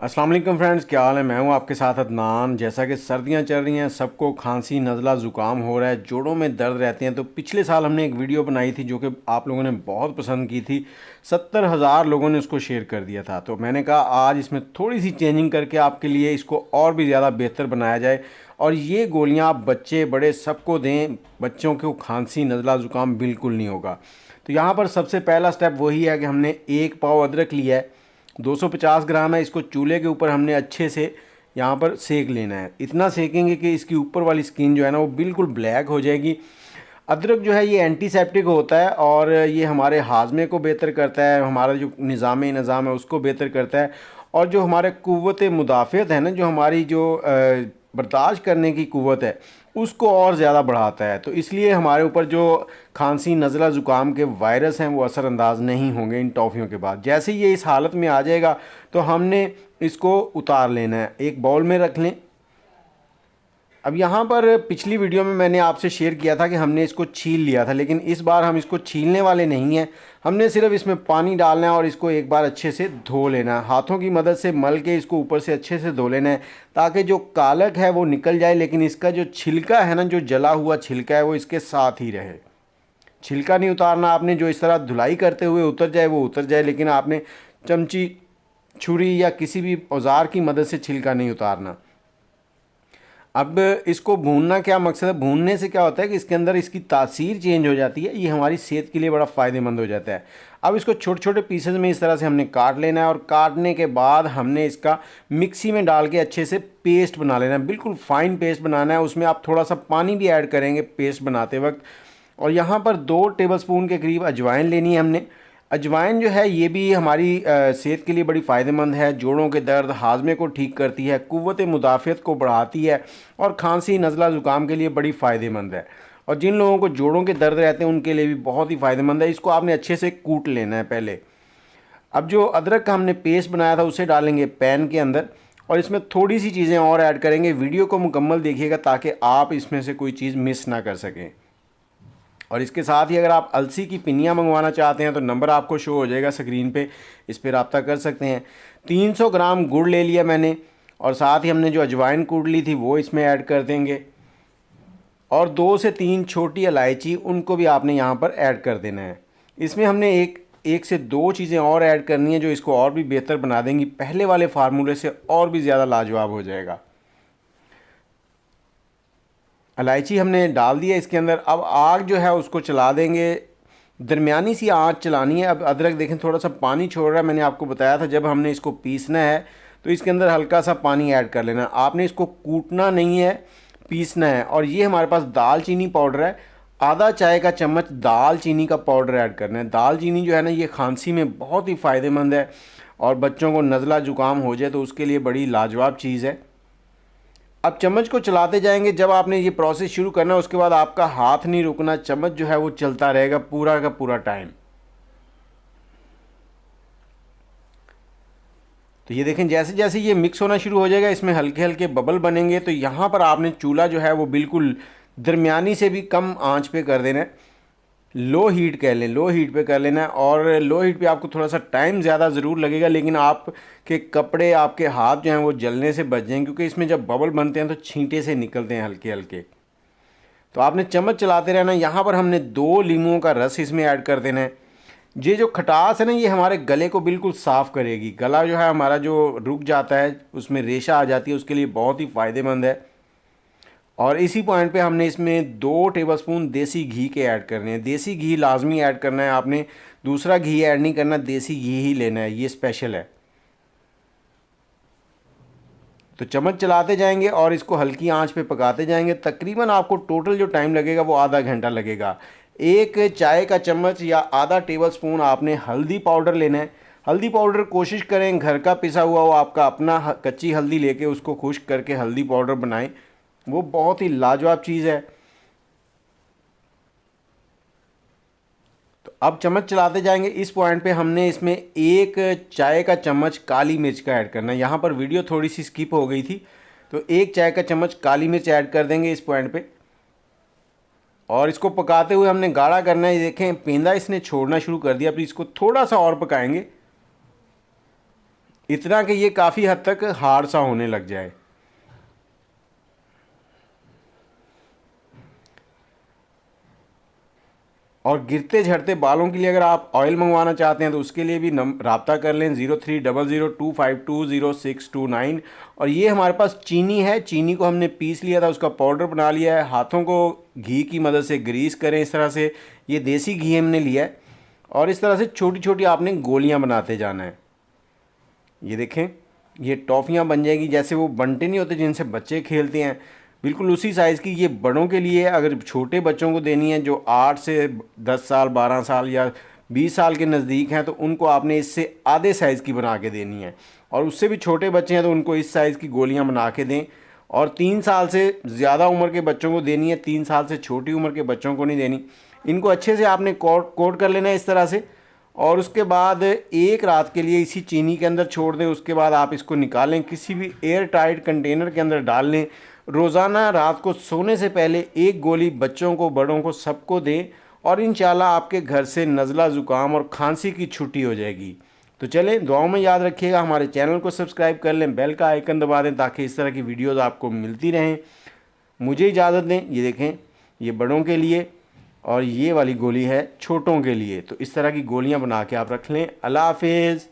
अस्सलाम वालेकुम फ्रेंड्स, क्या हाल है। मैं हूं आपके साथ अदनान। जैसा कि सर्दियां चल रही हैं, सबको खांसी नज़ला ज़ुकाम हो रहा है, जोड़ों में दर्द रहते हैं। तो पिछले साल हमने एक वीडियो बनाई थी जो कि आप लोगों ने बहुत पसंद की थी। 70,000 लोगों ने उसको शेयर कर दिया था। तो मैंने कहा आज इसमें थोड़ी सी चेंजिंग करके आपके लिए इसको और भी ज़्यादा बेहतर बनाया जाए और ये गोलियाँ आप बच्चे बड़े सबको दें। बच्चों को खांसी नज़ला ज़ुकाम बिल्कुल नहीं होगा। तो यहाँ पर सबसे पहला स्टेप वही है कि हमने 1 पाव अदरक लिया है, 250 ग्राम है। इसको चूल्हे के ऊपर हमने अच्छे से यहाँ पर सेक लेना है। इतना सेकेंगे कि इसकी ऊपर वाली स्किन जो है ना वो बिल्कुल ब्लैक हो जाएगी। अदरक जो है ये एंटीसेप्टिक होता है और ये हमारे हाजमे को बेहतर करता है, हमारा जो निज़ाम है उसको बेहतर करता है। और जो हमारे क़ुव्वत मुदाफ़ियत है ना, जो हमारी जो बर्दाश्त करने की क़ुव्वत है उसको और ज़्यादा बढ़ाता है। तो इसलिए हमारे ऊपर जो खांसी नज़ला ज़ुकाम के वायरस हैं वो असरअंदाज नहीं होंगे इन टॉफ़ियों के बाद। जैसे ही ये इस हालत में आ जाएगा तो हमने इसको उतार लेना है, एक बाउल में रख लें। अब यहाँ पर पिछली वीडियो में मैंने आपसे शेयर किया था कि हमने इसको छील लिया था, लेकिन इस बार हम इसको छीलने वाले नहीं हैं। हमने सिर्फ इसमें पानी डालना है और इसको एक बार अच्छे से धो लेना है। हाथों की मदद से मल के इसको ऊपर से अच्छे से धो लेना है ताकि जो कालक है वो निकल जाए, लेकिन इसका जो छिलका है ना, जो जला हुआ छिलका है वो इसके साथ ही रहे। छिलका नहीं उतारना आपने, जो इस तरह धुलाई करते हुए उतर जाए वो उतर जाए, लेकिन आपने चमची, छुरी या किसी भी औजार की मदद से छिलका नहीं उतारना। अब इसको भूनना क्या मकसद है, भूनने से क्या होता है कि इसके अंदर इसकी तासीर चेंज हो जाती है, ये हमारी सेहत के लिए बड़ा फ़ायदेमंद हो जाता है। अब इसको छोटे छोटे पीसेज में इस तरह से हमने काट लेना है और काटने के बाद हमने इसका मिक्सी में डाल के अच्छे से पेस्ट बना लेना है। बिल्कुल फ़ाइन पेस्ट बनाना है, उसमें आप थोड़ा सा पानी भी ऐड करेंगे पेस्ट बनाते वक्त। और यहाँ पर 2 टेबलस्पून के करीब अजवाइन लेनी है हमने। अजवाइन जो है ये भी हमारी सेहत के लिए बड़ी फ़ायदेमंद है। जोड़ों के दर्द, हाजमे को ठीक करती है, क़ुव्वत मुदाफ़ियत को बढ़ाती है और खांसी नज़ला ज़ुकाम के लिए बड़ी फ़ायदेमंद है। और जिन लोगों को जोड़ों के दर्द रहते हैं उनके लिए भी बहुत ही फ़ायदेमंद है। इसको आपने अच्छे से कूट लेना है पहले। अब जो अदरक का हमने पेस्ट बनाया था उसे डालेंगे पैन के अंदर और इसमें थोड़ी सी चीज़ें और ऐड करेंगे। वीडियो को मुकम्मल देखिएगा ताकि आप इसमें से कोई चीज़ मिस ना कर सकें। और इसके साथ ही अगर आप अलसी की पिनियाँ मंगवाना चाहते हैं तो नंबर आपको शो हो जाएगा स्क्रीन पे, इस पर रब्ता कर सकते हैं। 300 ग्राम गुड़ ले लिया मैंने और साथ ही हमने जो अजवाइन कूट ली थी वो इसमें ऐड कर देंगे। और 2 से 3 छोटी इलायची, उनको भी आपने यहाँ पर ऐड कर देना है। इसमें हमने एक से 2 चीज़ें और ऐड करनी है जो इसको और भी बेहतर बना देंगी, पहले वाले फार्मूले से और भी ज़्यादा लाजवाब हो जाएगा। इलायची हमने डाल दिया इसके अंदर। अब आग जो है उसको चला देंगे, दरमियानी सी आंच चलानी है। अब अदरक देखें थोड़ा सा पानी छोड़ रहा है। मैंने आपको बताया था जब हमने इसको पीसना है तो इसके अंदर हल्का सा पानी ऐड कर लेना। आपने इसको कूटना नहीं है, पीसना है। और ये हमारे पास दालचीनी पाउडर है, आधा चाय का चम्मच दालचीनी का पाउडर ऐड करना है। दालचीनी जो है ना ये खांसी में बहुत ही फ़ायदेमंद है और बच्चों को नज़ला ज़ुकाम हो जाए तो उसके लिए बड़ी लाजवाब चीज़ है। अब चम्मच को चलाते जाएंगे। जब आपने ये प्रोसेस शुरू करना है उसके बाद आपका हाथ नहीं रुकना, चम्मच जो है वो चलता रहेगा पूरा का पूरा टाइम। तो ये देखें जैसे जैसे ये मिक्स होना शुरू हो जाएगा इसमें हल्के हल्के बबल बनेंगे। तो यहाँ पर आपने चूल्हा जो है वो बिल्कुल दरमियानी से भी कम आंच पे कर देना है, लो हीट कर लें, लो हीट पे कर लेना है। और लो हीट पे आपको थोड़ा सा टाइम ज़्यादा ज़रूर लगेगा, लेकिन आपके कपड़े, आपके हाथ जो हैं वो जलने से बच जाएंगे, क्योंकि इसमें जब बबल बनते हैं तो छींटे से निकलते हैं हल्के हल्के। तो आपने चम्मच चलाते रहना है। यहाँ पर हमने 2 लीमुओं का रस इसमें ऐड कर देना है। ये जो खटास है ना ये हमारे गले को बिल्कुल साफ़ करेगी। गला जो है हमारा जो रुक जाता है, उसमें रेशा आ जाती है, उसके लिए बहुत ही फ़ायदेमंद है। और इसी पॉइंट पे हमने इसमें 2 टेबलस्पून देसी घी के ऐड करने हैं। देसी घी लाजमी ऐड करना है आपने, दूसरा घी ऐड नहीं करना, देसी घी ही लेना है, ये स्पेशल है। तो चम्मच चलाते जाएंगे और इसको हल्की आंच पे पकाते जाएंगे। तकरीबन आपको टोटल जो टाइम लगेगा वो आधा घंटा लगेगा। 1 चाय का चम्मच या आधा टेबलस्पून आपने हल्दी पाउडर लेना है। हल्दी पाउडर कोशिश करें घर का पिसा हुआ हो, आपका अपना कच्ची हल्दी लेके उसको खुश्क करके हल्दी पाउडर बनाएं, वो बहुत ही लाजवाब चीज़ है। तो अब चम्मच चलाते जाएंगे। इस पॉइंट पे हमने इसमें 1 चाय का चम्मच काली मिर्च का ऐड करना है। यहाँ पर वीडियो थोड़ी सी स्किप हो गई थी, तो 1 चाय का चम्मच काली मिर्च ऐड कर देंगे इस पॉइंट पे। और इसको पकाते हुए हमने गाढ़ा करना है। देखें पेंदा इसने छोड़ना शुरू कर दिया, अब इसको थोड़ा सा और पकाएंगे। इतना कि ये काफ़ी हद तक हार्ड सा होने लग जाए। और गिरते झड़ते बालों के लिए अगर आप ऑयल मंगवाना चाहते हैं तो उसके लिए भी राब्ता कर लें 030025200629। और ये हमारे पास चीनी है, चीनी को हमने पीस लिया था, उसका पाउडर बना लिया है। हाथों को घी की मदद से ग्रीस करें इस तरह से, ये देसी घी हमने लिया है। और इस तरह से छोटी छोटी आपने गोलियां बनाते जाना है। ये देखें, ये टॉफ़ियाँ बन जाएगी, जैसे वो बंटे नहीं होते जिनसे बच्चे खेलते हैं, बिल्कुल उसी साइज़ की। ये बड़ों के लिए, अगर छोटे बच्चों को देनी है जो 8 से 10 साल 12 साल या 20 साल के नज़दीक हैं, तो उनको आपने इससे आधे साइज़ की बना के देनी है। और उससे भी छोटे बच्चे हैं तो उनको इस साइज़ की गोलियां बना के दें। और 3 साल से ज़्यादा उम्र के बच्चों को देनी है, 3 साल से छोटी उम्र के बच्चों को नहीं देनी। इनको अच्छे से आपने कोट कर लेना है इस तरह से। और उसके बाद एक रात के लिए इसी चीनी के अंदर छोड़ दें। उसके बाद आप इसको निकालें, किसी भी एयर टाइट कंटेनर के अंदर डाल लें। रोज़ाना रात को सोने से पहले एक गोली बच्चों को, बड़ों को, सबको दें। और इंशाल्लाह आपके घर से नज़ला, ज़ुकाम और खांसी की छुट्टी हो जाएगी। तो चलें, दुआओं में याद रखिएगा। हमारे चैनल को सब्सक्राइब कर लें, बेल का आइकन दबा दें ताकि इस तरह की वीडियोज़ आपको मिलती रहें। मुझे इजाज़त दें। ये देखें, ये बड़ों के लिए और ये वाली गोली है छोटों के लिए। तो इस तरह की गोलियां बना के आप रख लें। अल्लाह हाफिज़।